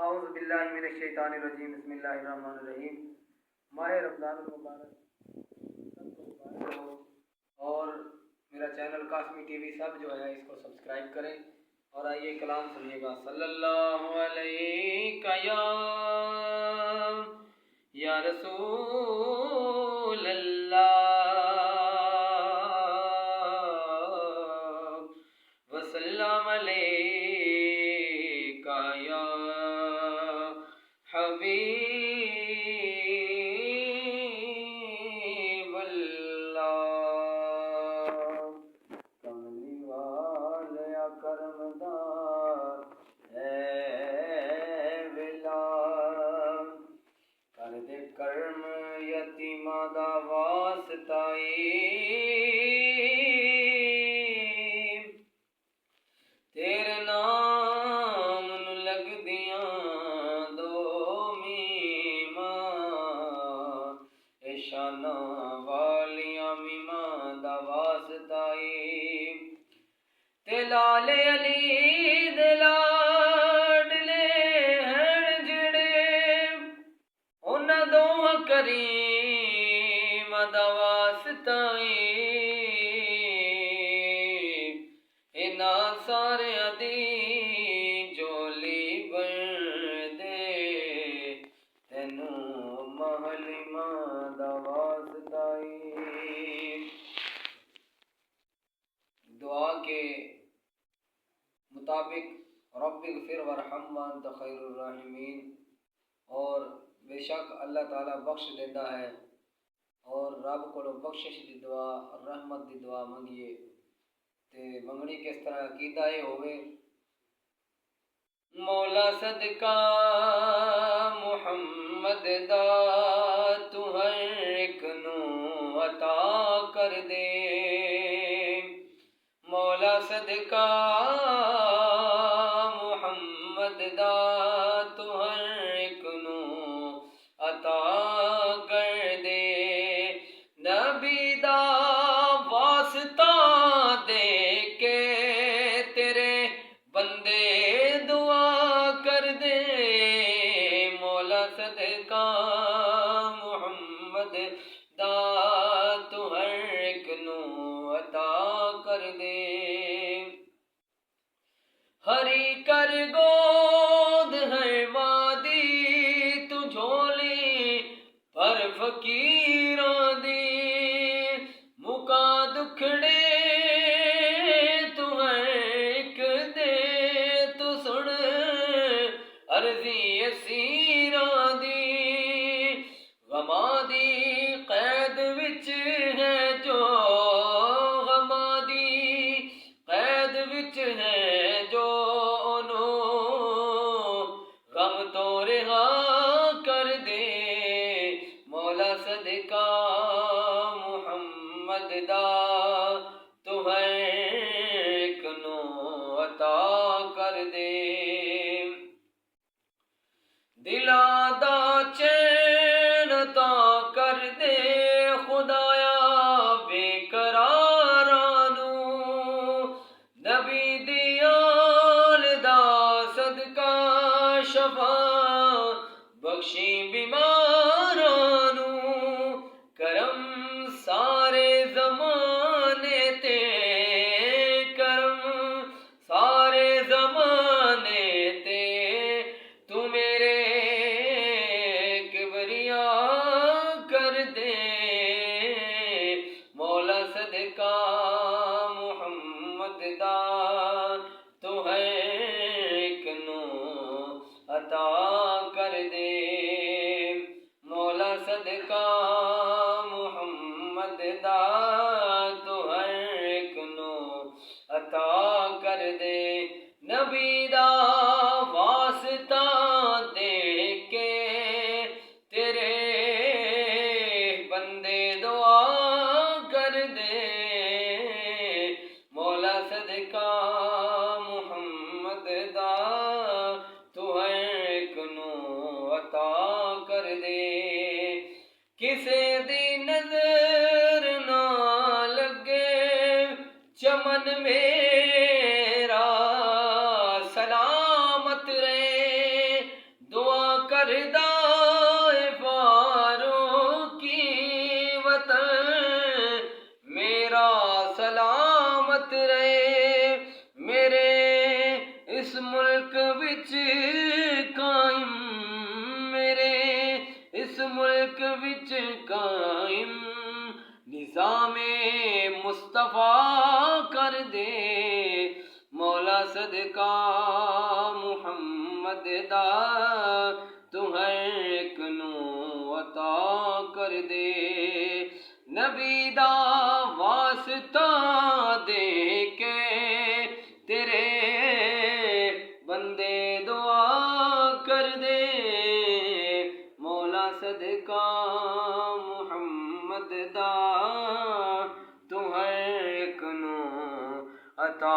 اعوذ باللہ من الشیطان الرجیم بسم اللہ الرحمن الرحیم۔ ماہ رمضان المبارک سب کو مبارک ہو، اور میرا چینل قاسمی ٹی وی سب جو ہے اس کو سبسکرائب کریں، اور آئیے کلام سنیے گا۔ صلی اللہ علیہ یا رسول اللہ وسلم علیہ یا حبیب اللہ۔ کملی والیا کرمدار اے ولا، کر دے کرم یتیماں دا واسطائی، تیرے نام نو لگ دیاں دو میماں، اے شاناں والیاں میماں دا واسطائی، تے لال علی دے لاڈلے ہن جڑے، انہاں دوہاں کریماں دا واسطائی، انہاں ساریاں دی جولی بن دے، تینوں محلیماں دا واسطائی۔ دعا کے مطابق رب اغفر ورحم وانت خیر الراحمین، اور بے شک اللہ تعالیٰ بخش دیتا ہے، اور رب کو بخشش دی دعا رحمت دی دعا منگیے۔ تے منگنی کس طرح عقیدہ یہ ہوئے، مولا صدقہ محمد دا تو ہر ایک نو عطا کر دے، مولا صدقہ محمد دا تو ہر ایک نو عطا کر دے، نبی دا واسطہ دے کے تیرے بندے دعا کر دے، مولا صدقہ محمد دا تو ہر ایک نو عطا کر دے، ہری کر گود ہے وادی تو جھولی پر فقیراں دی، مکا دکھڑے تو ہر ایک دے، تو سن عرضی اسیراں دی، غماں دی قید وچ ہے جو، غماں دی قید وچ ہے جو، غم تو رہا کر دے، مولا صدقہ محمد دا تو ہر ایک نو عطا کر دے، دلاں دا چین عطا کر دے خدایا بے قراراں نو، نبی دی آل دا صدقہ شفا بخشی بیماراں نو، کرم سارے زمانے تے، کرم سارے زمانے تے، تو میرے کبریاں کر دے، مولا صدقہ محمد دا تو ہر ایک نو عطا کر دے، مولا صدقہ محمد دا تو ہر ایک نو عطا کر دے، نبی دا واسطہ دے کے تیرے بندے دعا کر دے، مولا صدقہ محمد دا تو ہر ایک نو عطا کر دے، کسے دی نظر نہ لگے چمن میرا سلامت رہے، نظام مصطفیٰ کر دے مولا صدقہ محمد دا تو ہر ایک نو عطا کر دے نبی دا واسطہ دے کے تیرے بندے دعا کر دے مولا صدقہ محمد دا تو ہر ایک نو عطا